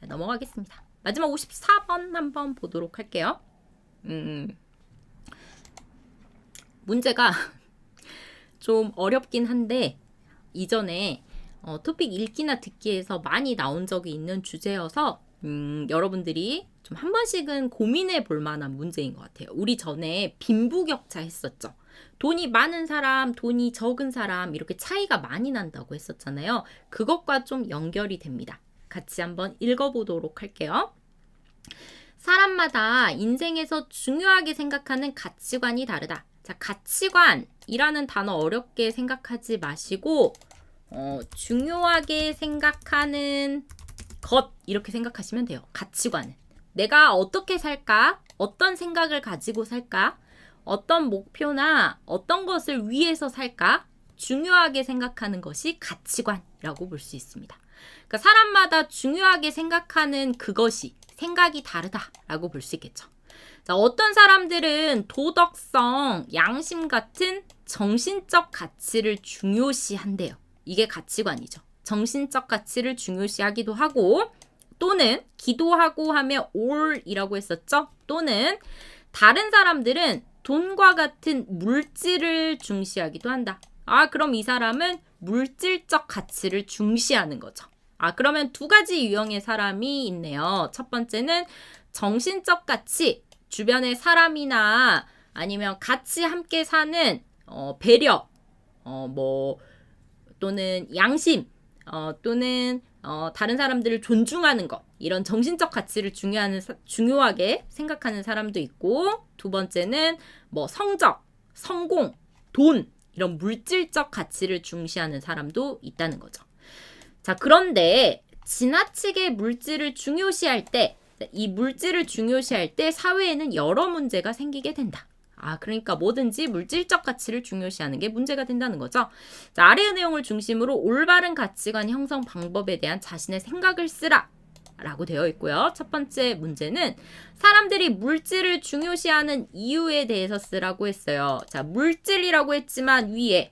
넘어가겠습니다. 마지막 54번 한번 보도록 할게요. 문제가 좀 어렵긴 한데 이전에 토픽 읽기나 듣기에서 많이 나온 적이 있는 주제여서 여러분들이 좀 한 번씩은 고민해 볼 만한 문제인 것 같아요. 우리 전에 빈부격차 했었죠. 돈이 많은 사람, 돈이 적은 사람 이렇게 차이가 많이 난다고 했었잖아요. 그것과 좀 연결이 됩니다. 같이 한번 읽어보도록 할게요. 사람마다 인생에서 중요하게 생각하는 가치관이 다르다. 자, 가치관이라는 단어 어렵게 생각하지 마시고 중요하게 생각하는 것 이렇게 생각하시면 돼요. 가치관은 내가 어떻게 살까? 어떤 생각을 가지고 살까? 어떤 목표나 어떤 것을 위해서 살까? 중요하게 생각하는 것이 가치관이라고 볼 수 있습니다. 그러니까 사람마다 중요하게 생각하는 그것이 생각이 다르다라고 볼 수 있겠죠. 자, 어떤 사람들은 도덕성, 양심 같은 정신적 가치를 중요시한대요. 이게 가치관이죠. 정신적 가치를 중요시하기도 하고 또는 기도하고 하면 올이라고 했었죠. 또는 다른 사람들은 돈과 같은 물질을 중시하기도 한다. 아, 그럼 이 사람은 물질적 가치를 중시하는 거죠. 아, 그러면 두 가지 유형의 사람이 있네요. 첫 번째는 정신적 가치, 주변의 사람이나 아니면 같이 함께 사는 배려, 또는 양심, 또는 다른 사람들을 존중하는 것 이런 정신적 가치를 중요하게 생각하는 사람도 있고 두 번째는 성적, 성공, 돈 이런 물질적 가치를 중시하는 사람도 있다는 거죠. 자, 그런데 지나치게 물질을 중요시할 때 이 물질을 중요시할 때 사회에는 여러 문제가 생기게 된다. 아, 그러니까 뭐든지 물질적 가치를 중요시하는 게 문제가 된다는 거죠. 자, 아래의 내용을 중심으로 올바른 가치관 형성 방법에 대한 자신의 생각을 쓰라 라고 되어 있고요. 첫 번째 문제는 사람들이 물질을 중요시하는 이유에 대해서 쓰라고 했어요. 자, 물질이라고 했지만 위에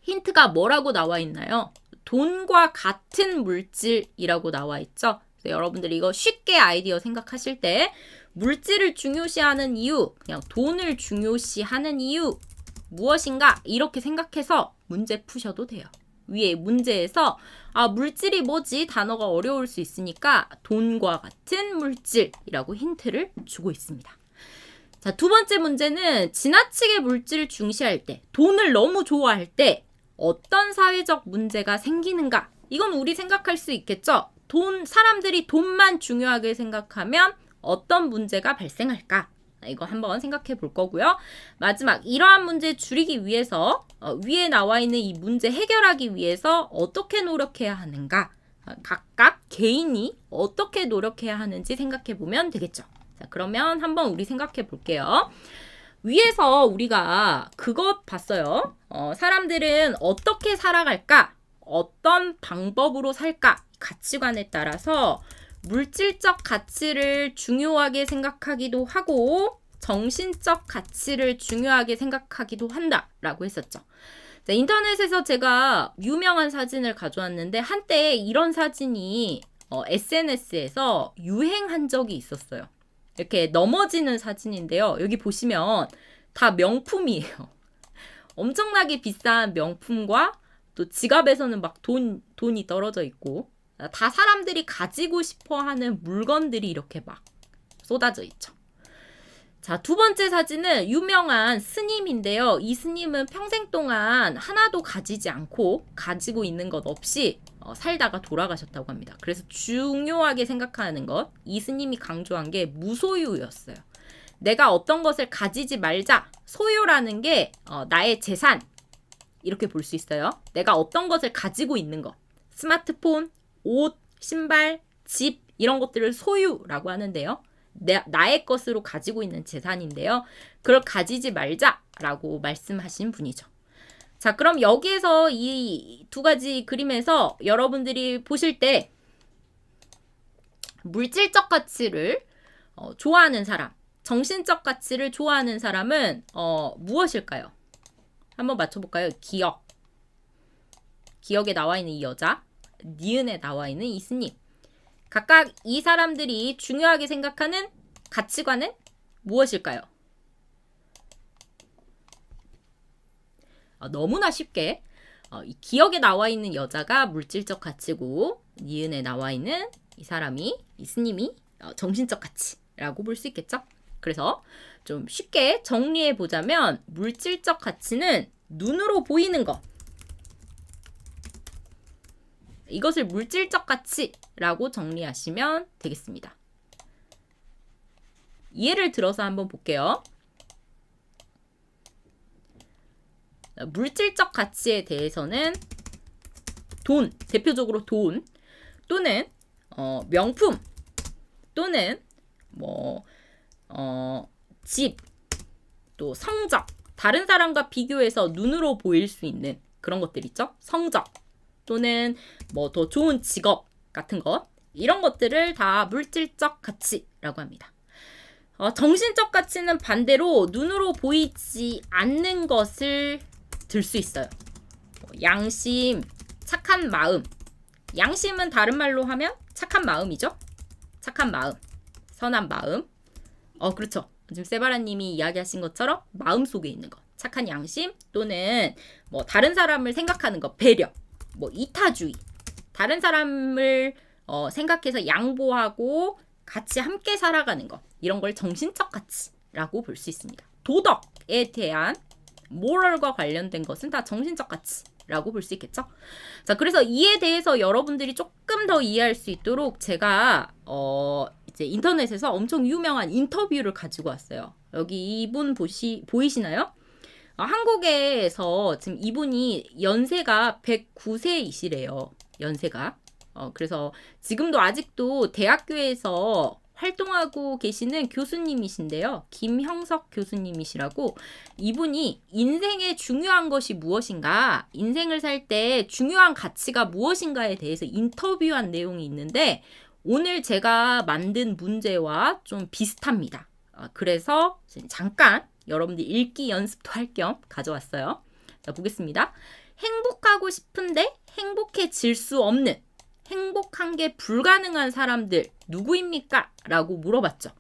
힌트가 뭐라고 나와 있나요? 돈과 같은 물질이라고 나와 있죠. 여러분들이 이거 쉽게 아이디어 생각하실 때 물질을 중요시하는 이유, 그냥 돈을 중요시하는 이유 무엇인가 이렇게 생각해서 문제 푸셔도 돼요. 위에 문제에서 물질이 뭐지? 단어가 어려울 수 있으니까 돈과 같은 물질이라고 힌트를 주고 있습니다. 자, 두 번째 문제는 지나치게 물질을 중시할 때, 돈을 너무 좋아할 때 어떤 사회적 문제가 생기는가? 이건 우리 생각할 수 있겠죠? 사람들이 돈만 중요하게 생각하면 어떤 문제가 발생할까? 이거 한번 생각해 볼 거고요. 마지막, 이러한 문제 줄이기 위해서 위에 나와 있는 이 문제 해결하기 위해서 어떻게 노력해야 하는가? 각각 개인이 어떻게 노력해야 하는지 생각해 보면 되겠죠. 자, 그러면 한번 우리 생각해 볼게요. 위에서 우리가 그것 봤어요. 사람들은 어떻게 살아갈까? 어떤 방법으로 살까? 가치관에 따라서 물질적 가치를 중요하게 생각하기도 하고 정신적 가치를 중요하게 생각하기도 한다라고 했었죠. 자, 인터넷에서 제가 유명한 사진을 가져왔는데 한때 이런 사진이 SNS에서 유행한 적이 있었어요. 이렇게 넘어지는 사진인데요. 여기 보시면 다 명품이에요. 엄청나게 비싼 명품과 또 지갑에서는 막 돈이 떨어져 있고 다 사람들이 가지고 싶어 하는 물건들이 이렇게 막 쏟아져 있죠. 자, 두 번째 사진은 유명한 스님인데요. 이 스님은 평생 동안 하나도 가지지 않고 가지고 있는 것 없이 살다가 돌아가셨다고 합니다. 그래서 중요하게 생각하는 것, 이 스님이 강조한 게 무소유였어요. 내가 어떤 것을 가지지 말자. 소유라는 게 나의 재산 이렇게 볼 수 있어요. 내가 어떤 것을 가지고 있는 것, 스마트폰, 옷, 신발, 집 이런 것들을 소유라고 하는데요. 나의 것으로 가지고 있는 재산인데요. 그걸 가지지 말자라고 말씀하신 분이죠. 자, 그럼 여기에서 이 두 가지 그림에서 여러분들이 보실 때 물질적 가치를 좋아하는 사람, 정신적 가치를 좋아하는 사람은 무엇일까요? 한번 맞춰볼까요? 기억에 나와 있는 이 여자, 니은에 나와 있는 이 스님. 각각 이 사람들이 중요하게 생각하는 가치관은 무엇일까요? 너무나 쉽게 이 기억에 나와 있는 여자가 물질적 가치고 니은에 나와 있는 이 사람이 이 스님이 정신적 가치라고 볼 수 있겠죠. 그래서 좀 쉽게 정리해 보자면 물질적 가치는 눈으로 보이는 것, 이것을 물질적 가치라고 정리하시면 되겠습니다. 예를 들어서 한번 볼게요. 물질적 가치에 대해서는 돈, 대표적으로 돈 또는 명품 또는 집, 또 성적, 다른 사람과 비교해서 눈으로 보일 수 있는 그런 것들 있죠. 성적 또는 더 좋은 직업 같은 것, 이런 것들을 다 물질적 가치라고 합니다. 정신적 가치는 반대로 눈으로 보이지 않는 것을 들 수 있어요. 양심, 착한 마음. 양심은 다른 말로 하면 착한 마음이죠. 착한 마음, 선한 마음. 그렇죠. 지금 세바라님이 이야기하신 것처럼 마음 속에 있는 것. 착한 양심 또는 다른 사람을 생각하는 것, 배려, 이타주의. 다른 사람을 생각해서 양보하고 같이 함께 살아가는 것. 이런 걸 정신적 가치라고 볼 수 있습니다. 도덕에 대한 모럴과 관련된 것은 다 정신적 가치라고 볼 수 있겠죠. 자, 그래서 이에 대해서 여러분들이 조금 더 이해할 수 있도록 제가 이제 인터넷에서 엄청 유명한 인터뷰를 가지고 왔어요. 여기 이분 보이시나요? 한국에서 지금 이분이 연세가 109세이시래요. 연세가. 그래서 지금도 아직도 대학교에서 활동하고 계시는 교수님이신데요. 김형석 교수님이시라고, 이분이 인생에 중요한 것이 무엇인가, 인생을 살 때 중요한 가치가 무엇인가에 대해서 인터뷰한 내용이 있는데 오늘 제가 만든 문제와 좀 비슷합니다. 그래서 잠깐 여러분들 읽기 연습도 할 겸 가져왔어요. 자, 보겠습니다. 행복하고 싶은데 행복해질 수 없는, 행복한 게 불가능한 사람들 누구입니까? 라고 물어봤죠.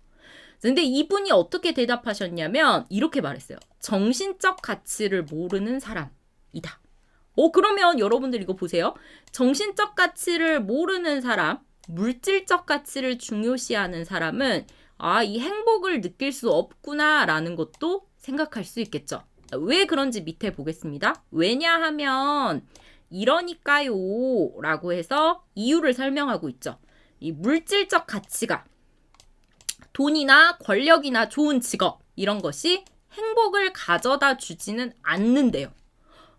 근데 이분이 어떻게 대답하셨냐면 이렇게 말했어요. 정신적 가치를 모르는 사람이다. 그러면 여러분들 이거 보세요. 정신적 가치를 모르는 사람, 물질적 가치를 중요시하는 사람은 이 행복을 느낄 수 없구나 라는 것도 생각할 수 있겠죠. 왜 그런지 밑에 보겠습니다. 왜냐하면 이러니까요 라고 해서 이유를 설명하고 있죠. 이 물질적 가치가, 돈이나 권력이나 좋은 직업, 이런 것이 행복을 가져다 주지는 않는데요.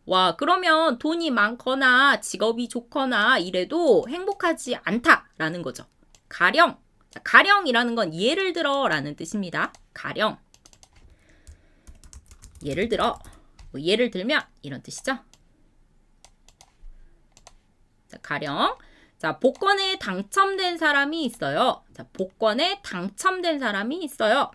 와, 그러면 돈이 많거나 직업이 좋거나 이래도 행복하지 않다라는 거죠. 가령, 가령이라는 건 예를 들어 라는 뜻입니다. 가령. 예를 들어, 예를 들면 이런 뜻이죠. 자, 가령, 자, 복권에 당첨된 사람이 있어요. 자, 복권에 당첨된 사람이 있어요.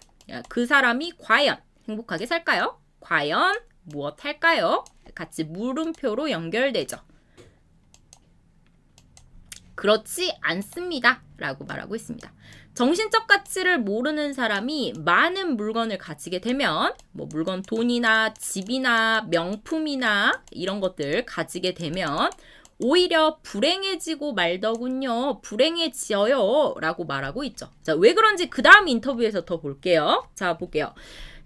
그 사람이 과연 행복하게 살까요? 과연 무엇 할까요? 같이 물음표로 연결되죠. 그렇지 않습니다. 라고 말하고 있습니다. 정신적 가치를 모르는 사람이 많은 물건을 가지게 되면, 물건, 돈이나 집이나 명품이나 이런 것들 가지게 되면 오히려 불행해지고 말더군요. 불행해지어요. 라고 말하고 있죠. 자, 왜 그런지 그 다음 인터뷰에서 더 볼게요. 자, 볼게요.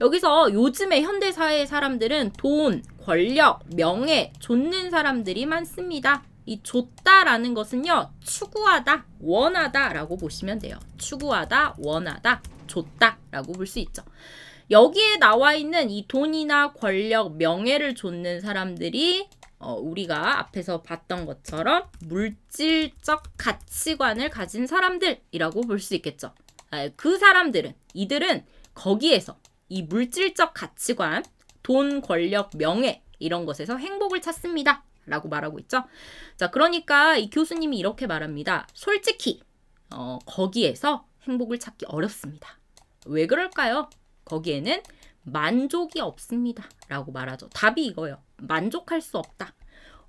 여기서 요즘의 현대사회의 사람들은 돈, 권력, 명예, 좇는 사람들이 많습니다. 이 좇다라는 것은요, 추구하다, 원하다 라고 보시면 돼요. 추구하다, 원하다, 좇다 라고 볼 수 있죠. 여기에 나와 있는 이 돈이나 권력, 명예를 좇는 사람들이 우리가 앞에서 봤던 것처럼 물질적 가치관을 가진 사람들이라고 볼 수 있겠죠. 그 사람들은, 이들은 거기에서 이 물질적 가치관, 돈, 권력, 명예 이런 것에서 행복을 찾습니다. 라고 말하고 있죠. 자, 그러니까 이 교수님이 이렇게 말합니다. 솔직히 거기에서 행복을 찾기 어렵습니다. 왜 그럴까요? 거기에는 만족이 없습니다. 라고 말하죠. 답이 이거예요. 만족할 수 없다.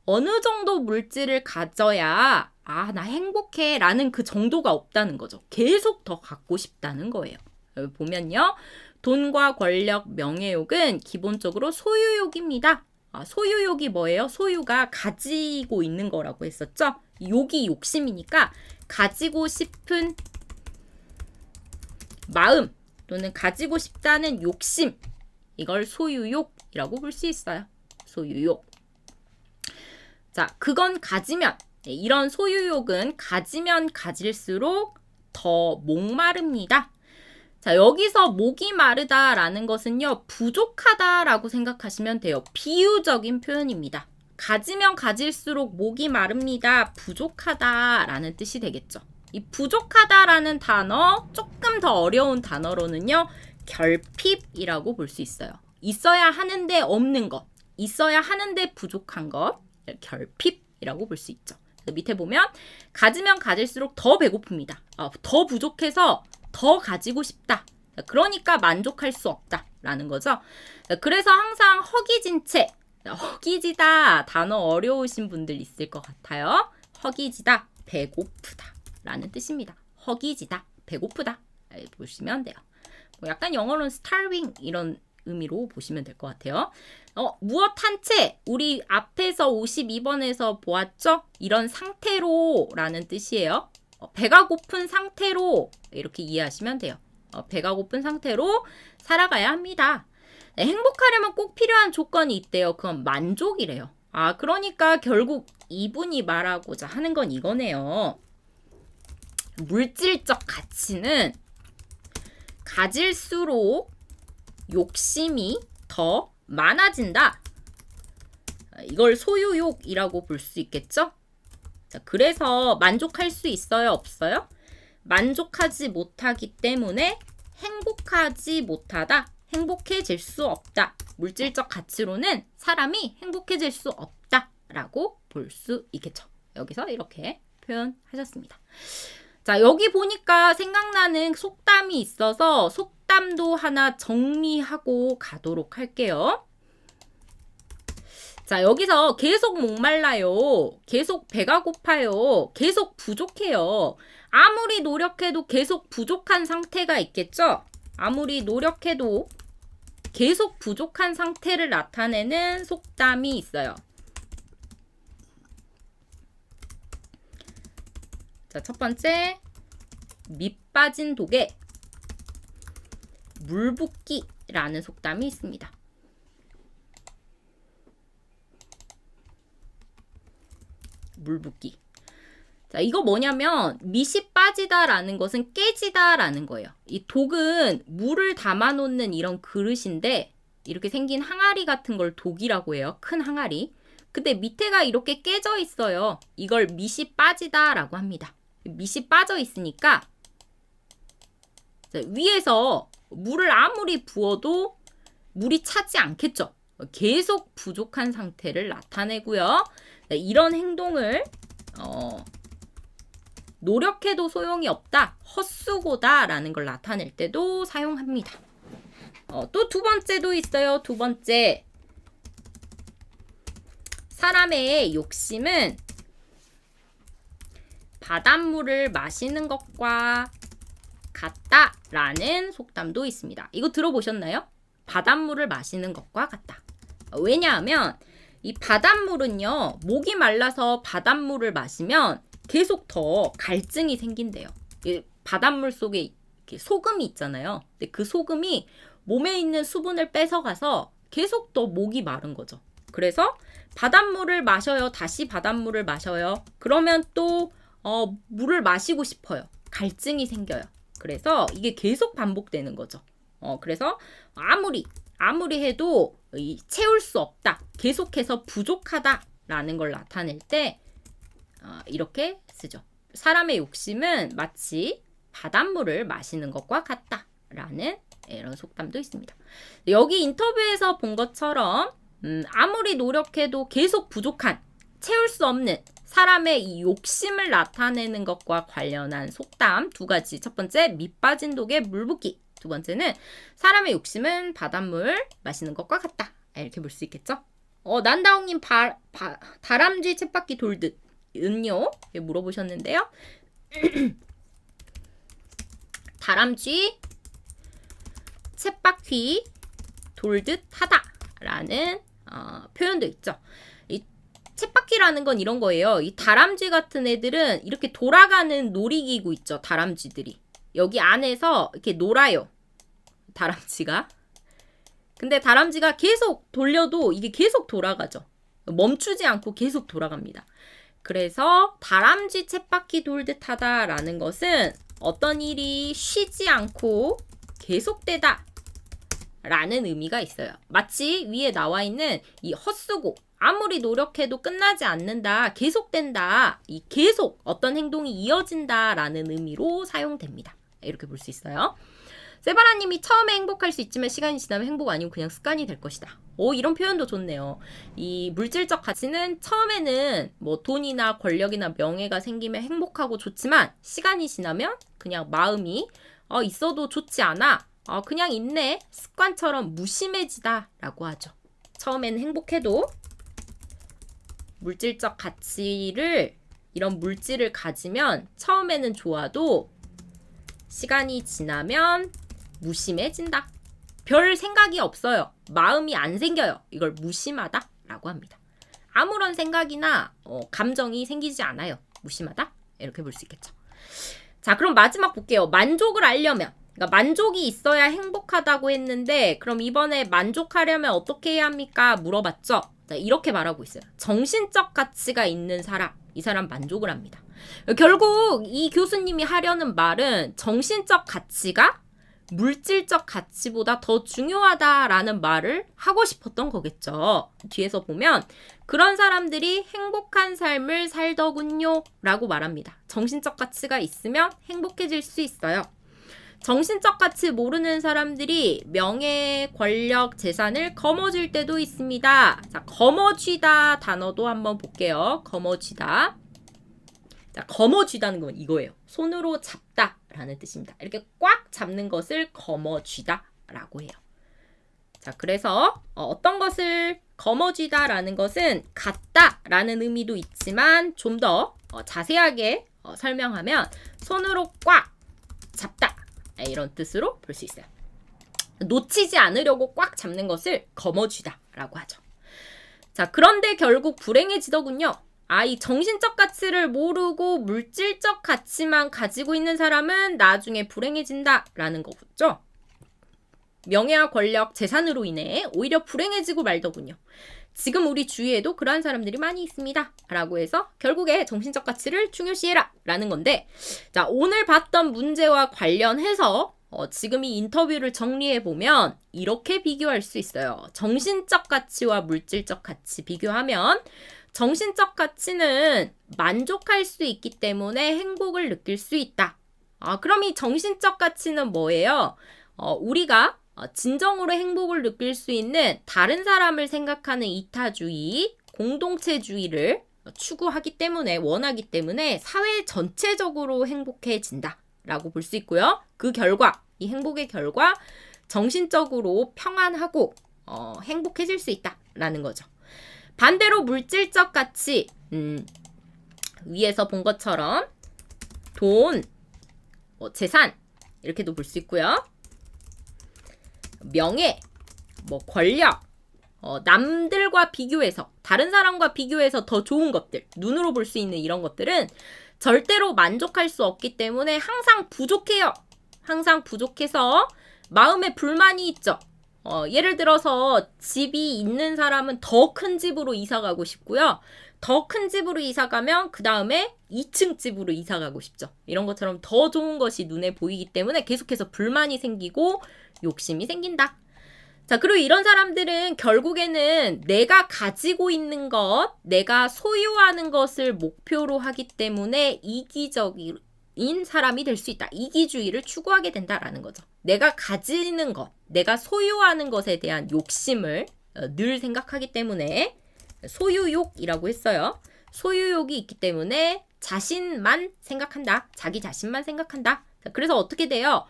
어느 정도 물질을 가져야 나 행복해 라는 그 정도가 없다는 거죠. 계속 더 갖고 싶다는 거예요. 여기 보면요. 돈과 권력, 명예욕은 기본적으로 소유욕입니다. 소유욕이 뭐예요? 소유가 가지고 있는 거라고 했었죠? 욕이 욕심이니까 가지고 싶은 마음 또는 가지고 싶다는 욕심, 이걸 소유욕이라고 볼 수 있어요. 소유욕. 자, 그건 가지면, 이런 소유욕은 가지면 가질수록 더 목마릅니다. 자, 여기서 목이 마르다라는 것은요, 부족하다라고 생각하시면 돼요. 비유적인 표현입니다. 가지면 가질수록 목이 마릅니다. 부족하다라는 뜻이 되겠죠. 이 부족하다라는 단어, 조금 더 어려운 단어로는요, 결핍이라고 볼 수 있어요. 있어야 하는데 없는 것, 있어야 하는데 부족한 것, 결핍이라고 볼 수 있죠. 밑에 보면 가지면 가질수록 더 배고픕니다. 더 부족해서 더 가지고 싶다. 그러니까 만족할 수 없다라는 거죠. 그래서 항상 허기진 채, 허기지다 단어 어려우신 분들 있을 것 같아요. 허기지다, 배고프다 라는 뜻입니다. 허기지다, 배고프다 보시면 돼요. 약간 영어로는 starving 이런 의미로 보시면 될 것 같아요. 무엇 한 채, 우리 앞에서 52번에서 보았죠? 이런 상태로 라는 뜻이에요. 배가 고픈 상태로 이렇게 이해하시면 돼요. 배가 고픈 상태로 살아가야 합니다. 네, 행복하려면 꼭 필요한 조건이 있대요. 그건 만족이래요. 그러니까 결국 이분이 말하고자 하는 건 이거네요. 물질적 가치는 가질수록 욕심이 더 많아진다. 이걸 소유욕이라고 볼 수 있겠죠? 자, 그래서 만족할 수 있어요? 없어요? 만족하지 못하기 때문에 행복하지 못하다. 행복해질 수 없다. 물질적 가치로는 사람이 행복해질 수 없다라고 볼 수 있겠죠. 여기서 이렇게 표현하셨습니다. 자, 여기 보니까 생각나는 속담이 있어서 속담도 하나 정리하고 가도록 할게요. 자, 여기서 계속 목말라요. 계속 배가 고파요. 계속 부족해요. 아무리 노력해도 계속 부족한 상태가 있겠죠? 아무리 노력해도 계속 부족한 상태를 나타내는 속담이 있어요. 자, 첫 번째, 밑 빠진 독에 물 붓기라는 속담이 있습니다. 물 붓기. 자, 이거 뭐냐면 밑이 빠지다라는 것은 깨지다라는 거예요. 이 독은 물을 담아놓는 이런 그릇인데 이렇게 생긴 항아리 같은 걸 독이라고 해요. 큰 항아리. 근데 밑에가 이렇게 깨져 있어요. 이걸 밑이 빠지다라고 합니다. 밑이 빠져 있으니까 자, 위에서 물을 아무리 부어도 물이 차지 않겠죠. 계속 부족한 상태를 나타내고요. 자, 이런 행동을 노력해도 소용이 없다, 헛수고다 라는 걸 나타낼 때도 사용합니다. 또 두 번째도 있어요. 두 번째, 사람의 욕심은 바닷물을 마시는 것과 같다 라는 속담도 있습니다. 이거 들어보셨나요? 바닷물을 마시는 것과 같다. 왜냐하면 이 바닷물은요, 목이 말라서 바닷물을 마시면 계속 더 갈증이 생긴대요. 바닷물 속에 이렇게 소금이 있잖아요. 근데 그 소금이 몸에 있는 수분을 뺏어가서 계속 더 목이 마른 거죠. 그래서 바닷물을 마셔요. 다시 바닷물을 마셔요. 그러면 또 물을 마시고 싶어요. 갈증이 생겨요. 그래서 이게 계속 반복되는 거죠. 그래서 아무리 해도 채울 수 없다. 계속해서 부족하다라는 걸 나타낼 때 이렇게 쓰죠. 사람의 욕심은 마치 바닷물을 마시는 것과 같다라는 이런 속담도 있습니다. 여기 인터뷰에서 본 것처럼 아무리 노력해도 계속 부족한, 채울 수 없는 사람의 이 욕심을 나타내는 것과 관련한 속담 두 가지. 첫 번째, 밑 빠진 독에 물 붓기. 두 번째는 사람의 욕심은 바닷물 마시는 것과 같다. 이렇게 볼 수 있겠죠? 난다홍님 다람쥐 쳇바퀴 돌듯. 은요? 물어보셨는데요. 다람쥐 쳇바퀴 돌듯 하다 라는 표현도 있죠. 이 쳇바퀴라는 건 이런 거예요. 이 다람쥐 같은 애들은 이렇게 돌아가는 놀이기구 있죠. 다람쥐들이. 여기 안에서 이렇게 놀아요. 다람쥐가. 근데 다람쥐가 계속 돌려도 이게 계속 돌아가죠. 멈추지 않고 계속 돌아갑니다. 그래서 다람쥐 쳇바퀴 돌듯 하다라는 것은 어떤 일이 쉬지 않고 계속되다 라는 의미가 있어요. 마치 위에 나와 있는 이 헛수고, 아무리 노력해도 끝나지 않는다, 계속된다, 이 계속 어떤 행동이 이어진다 라는 의미로 사용됩니다. 이렇게 볼 수 있어요. 세바라님이 처음에 행복할 수 있지만 시간이 지나면 행복 아니고 그냥 습관이 될 것이다. 오, 이런 표현도 좋네요. 이 물질적 가치는 처음에는 뭐 돈이나 권력이나 명예가 생기면 행복하고 좋지만 시간이 지나면 그냥 마음이 있어도 좋지 않아. 그냥 있네. 습관처럼 무심해지다 라고 하죠. 처음에는 행복해도 물질적 가치를 이런 물질을 가지면 처음에는 좋아도 시간이 지나면 무심해진다. 별 생각이 없어요. 마음이 안 생겨요. 이걸 무심하다 라고 합니다. 아무런 생각이나 감정이 생기지 않아요. 무심하다? 이렇게 볼 수 있겠죠. 자, 그럼 마지막 볼게요. 만족을 하려면, 그러니까 만족이 있어야 행복하다고 했는데 그럼 이번에 만족하려면 어떻게 해야 합니까? 물어봤죠. 자, 이렇게 말하고 있어요. 정신적 가치가 있는 사람, 이 사람 만족을 합니다. 결국 이 교수님이 하려는 말은 정신적 가치가 물질적 가치보다 더 중요하다라는 말을 하고 싶었던 거겠죠. 뒤에서 보면 그런 사람들이 행복한 삶을 살더군요 라고 말합니다. 정신적 가치가 있으면 행복해질 수 있어요. 정신적 가치 모르는 사람들이 명예, 권력, 재산을 거머쥘 때도 있습니다. 자, 거머쥐다 단어도 한번 볼게요. 거머쥐다. 자, 거머쥐다는 건 이거예요. 손으로 잡다 라는 뜻입니다. 이렇게 꽉 잡는 것을 거머쥐다 라고 해요. 자, 그래서 어떤 것을 거머쥐다 라는 것은 갖다 라는 의미도 있지만 좀 더 자세하게 설명하면 손으로 꽉 잡다 이런 뜻으로 볼 수 있어요. 놓치지 않으려고 꽉 잡는 것을 거머쥐다 라고 하죠. 자, 그런데 결국 불행해지더군요. 이 정신적 가치를 모르고 물질적 가치만 가지고 있는 사람은 나중에 불행해진다 라는 거죠. 명예와 권력, 재산으로 인해 오히려 불행해지고 말더군요. 지금 우리 주위에도 그러한 사람들이 많이 있습니다 라고 해서 결국에 정신적 가치를 중요시해라 라는 건데, 자, 오늘 봤던 문제와 관련해서 지금 이 인터뷰를 정리해보면 이렇게 비교할 수 있어요. 정신적 가치와 물질적 가치 비교하면 정신적 가치는 만족할 수 있기 때문에 행복을 느낄 수 있다. 그럼 이 정신적 가치는 뭐예요? 우리가 진정으로 행복을 느낄 수 있는 다른 사람을 생각하는 이타주의, 공동체주의를 추구하기 때문에, 원하기 때문에 사회 전체적으로 행복해진다 라고 볼 수 있고요. 그 결과, 이 행복의 결과 정신적으로 평안하고 행복해질 수 있다 라는 거죠. 반대로 물질적 가치, 위에서 본 것처럼 돈, 재산 이렇게도 볼 수 있고요. 명예, 권력, 남들과 비교해서, 다른 사람과 비교해서 더 좋은 것들, 눈으로 볼 수 있는 이런 것들은 절대로 만족할 수 없기 때문에 항상 부족해요. 항상 부족해서 마음에 불만이 있죠. 예를 들어서 집이 있는 사람은 더 큰 집으로 이사 가고 싶고요. 더 큰 집으로 이사 가면 그 다음에 2층 집으로 이사 가고 싶죠. 이런 것처럼 더 좋은 것이 눈에 보이기 때문에 계속해서 불만이 생기고 욕심이 생긴다. 자, 그리고 이런 사람들은 결국에는 내가 가지고 있는 것, 내가 소유하는 것을 목표로 하기 때문에 이기적인 사람이 될 수 있다. 이기주의를 추구하게 된다라는 거죠. 내가 가지는 것, 내가 소유하는 것에 대한 욕심을 늘 생각하기 때문에 소유욕이라고 했어요. 소유욕이 있기 때문에 자신만 생각한다. 자기 자신만 생각한다. 자, 그래서 어떻게 돼요?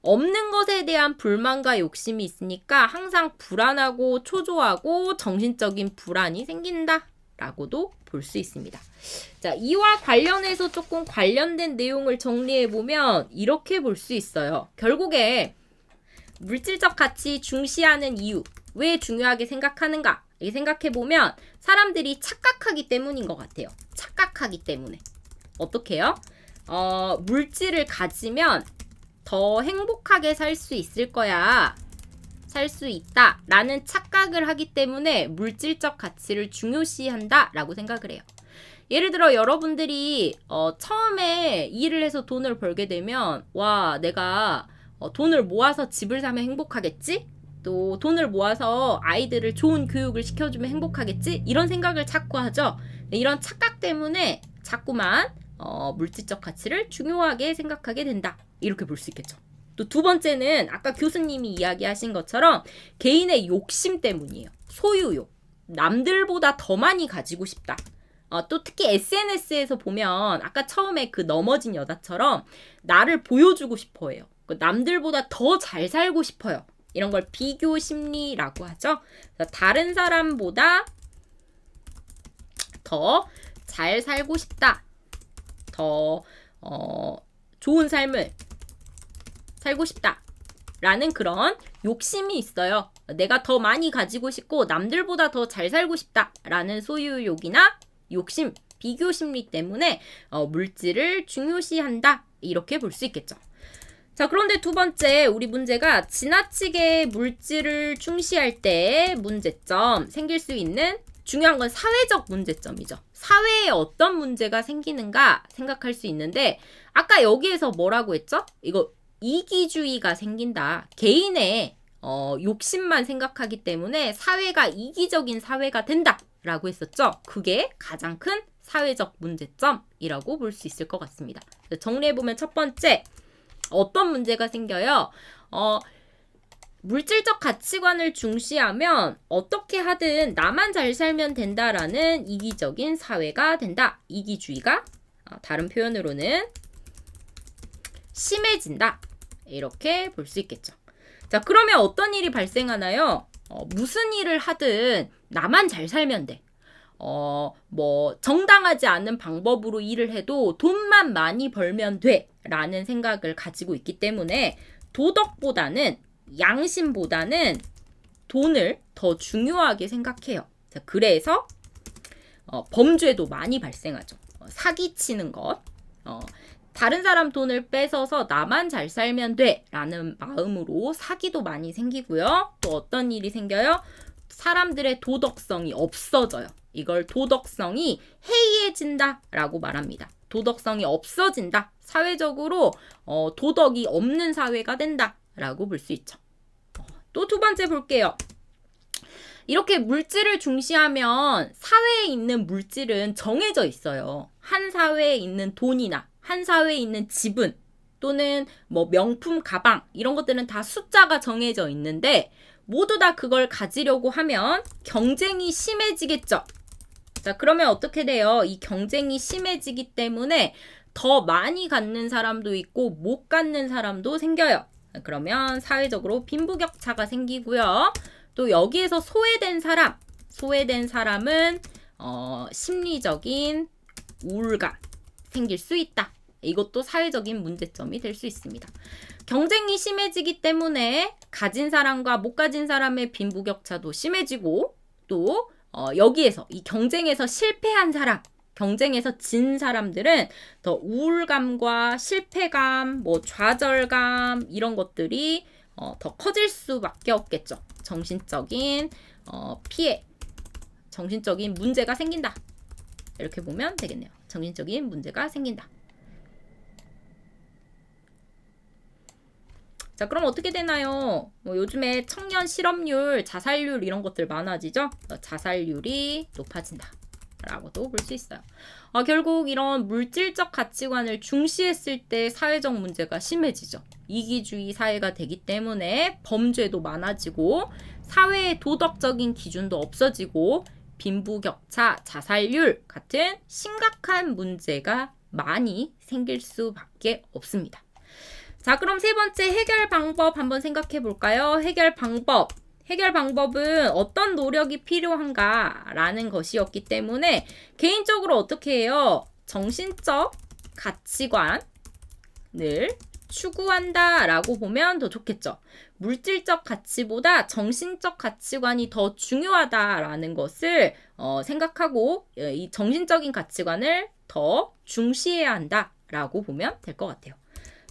없는 것에 대한 불만과 욕심이 있으니까 항상 불안하고 초조하고 정신적인 불안이 생긴다 라고도 볼 수 있습니다. 자, 이와 관련해서 조금 관련된 내용을 정리해보면 이렇게 볼 수 있어요. 결국에 물질적 가치 중시하는 이유, 왜 중요하게 생각하는가? 이렇게 생각해보면 사람들이 착각하기 때문인 것 같아요. 착각하기 때문에. 어떻게요? 물질을 가지면 더 행복하게 살 수 있을 거야. 살 수 있다 라는 착각을 하기 때문에 물질적 가치를 중요시한다 라고 생각을 해요. 예를 들어 여러분들이 처음에 일을 해서 돈을 벌게 되면 와, 내가 돈을 모아서 집을 사면 행복하겠지? 또 돈을 모아서 아이들을 좋은 교육을 시켜주면 행복하겠지? 이런 생각을 자꾸 하죠. 이런 착각 때문에 자꾸만 물질적 가치를 중요하게 생각하게 된다. 이렇게 볼 수 있겠죠. 또 두 번째는 아까 교수님이 이야기하신 것처럼 개인의 욕심 때문이에요. 소유욕. 남들보다 더 많이 가지고 싶다. 또 특히 SNS에서 보면 아까 처음에 그 넘어진 여자처럼 나를 보여주고 싶어 해요. 남들보다 더 잘 살고 싶어요. 이런 걸 비교 심리라고 하죠. 다른 사람보다 더 잘 살고 싶다. 더 좋은 삶을 살고 싶다 라는 그런 욕심이 있어요. 내가 더 많이 가지고 싶고 남들보다 더 잘 살고 싶다 라는 소유욕이나 욕심, 비교 심리 때문에 물질을 중요시한다 이렇게 볼 수 있겠죠. 자, 그런데 두 번째 우리 문제가 지나치게 물질을 중시할 때 문제점, 생길 수 있는 중요한 건 사회적 문제점이죠. 사회에 어떤 문제가 생기는가 생각할 수 있는데 아까 여기에서 뭐라고 했죠? 이거 이기주의가 생긴다. 개인의 욕심만 생각하기 때문에 사회가 이기적인 사회가 된다 라고 했었죠. 그게 가장 큰 사회적 문제점이라고 볼 수 있을 것 같습니다. 정리해보면 첫 번째, 어떤 문제가 생겨요? 물질적 가치관을 중시하면 어떻게 하든 나만 잘 살면 된다라는 이기적인 사회가 된다. 이기주의가 다른 표현으로는 심해진다. 이렇게 볼 수 있겠죠. 자, 그러면 어떤 일이 발생하나요? 무슨 일을 하든 나만 잘 살면 돼. 정당하지 않은 방법으로 일을 해도 돈만 많이 벌면 돼. 라는 생각을 가지고 있기 때문에 도덕보다는 양심보다는 돈을 더 중요하게 생각해요. 자, 그래서 범죄도 많이 발생하죠. 사기치는 것. 다른 사람 돈을 뺏어서 나만 잘 살면 돼 라는 마음으로 사기도 많이 생기고요. 또 어떤 일이 생겨요? 사람들의 도덕성이 없어져요. 이걸 도덕성이 해이해진다 라고 말합니다. 도덕성이 없어진다. 사회적으로 도덕이 없는 사회가 된다 라고 볼 수 있죠. 또 두 번째 볼게요. 이렇게 물질을 중시하면 사회에 있는 물질은 정해져 있어요. 한 사회에 있는 돈이나 한 사회에 있는 지분 또는 명품 가방 이런 것들은 다 숫자가 정해져 있는데 모두 다 그걸 가지려고 하면 경쟁이 심해지겠죠. 자, 그러면 어떻게 돼요? 이 경쟁이 심해지기 때문에 더 많이 갖는 사람도 있고 못 갖는 사람도 생겨요. 그러면 사회적으로 빈부격차가 생기고요. 또 여기에서 소외된 사람은 심리적인 우울감 생길 수 있다. 이것도 사회적인 문제점이 될 수 있습니다. 경쟁이 심해지기 때문에 가진 사람과 못 가진 사람의 빈부격차도 심해지고 또 여기에서 이 경쟁에서 실패한 사람, 경쟁에서 진 사람들은 더 우울감과 실패감, 좌절감 이런 것들이 더 커질 수밖에 없겠죠. 정신적인 피해, 정신적인 문제가 생긴다. 이렇게 보면 되겠네요. 정신적인 문제가 생긴다. 자, 그럼 어떻게 되나요? 요즘에 청년 실업률, 자살률 이런 것들 많아지죠? 자살률이 높아진다. 라고도 볼 수 있어요. 결국 이런 물질적 가치관을 중시했을 때 사회적 문제가 심해지죠. 이기주의 사회가 되기 때문에 범죄도 많아지고 사회의 도덕적인 기준도 없어지고 빈부격차, 자살률 같은 심각한 문제가 많이 생길 수밖에 없습니다. 자, 그럼 세 번째 해결 방법 한번 생각해 볼까요? 해결 방법. 해결 방법은 어떤 노력이 필요한가라는 것이었기 때문에 개인적으로 어떻게 해요? 정신적 가치관을 추구한다라고 보면 더 좋겠죠. 물질적 가치보다 정신적 가치관이 더 중요하다라는 것을 생각하고 이 정신적인 가치관을 더 중시해야 한다라고 보면 될 것 같아요.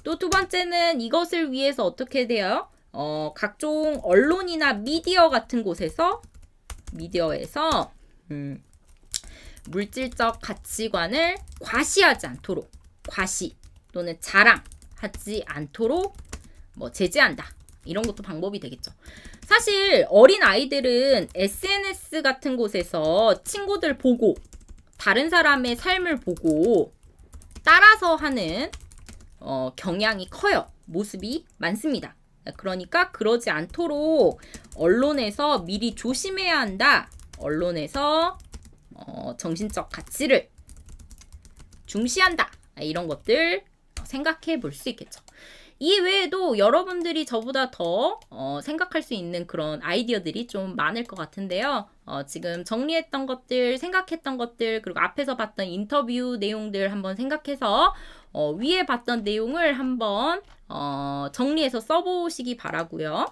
또 두 번째는 이것을 위해서 어떻게 돼요? 각종 언론이나 미디어 같은 곳에서 미디어에서 물질적 가치관을 과시하지 않도록 과시 또는 자랑하지 않도록 제재한다. 이런 것도 방법이 되겠죠. 사실 어린 아이들은 SNS 같은 곳에서 친구들 보고 다른 사람의 삶을 보고 따라서 하는 경향이 커요. 모습이 많습니다. 그러니까 그러지 않도록 언론에서 미리 조심해야 한다. 언론에서 정신적 가치를 중시한다. 이런 것들 생각해 볼 수 있겠죠. 이 외에도 여러분들이 저보다 더 생각할 수 있는 그런 아이디어들이 좀 많을 것 같은데요. 지금 정리했던 것들, 생각했던 것들, 그리고 앞에서 봤던 인터뷰 내용들 한번 생각해서 위에 봤던 내용을 한번 정리해서 써보시기 바라고요.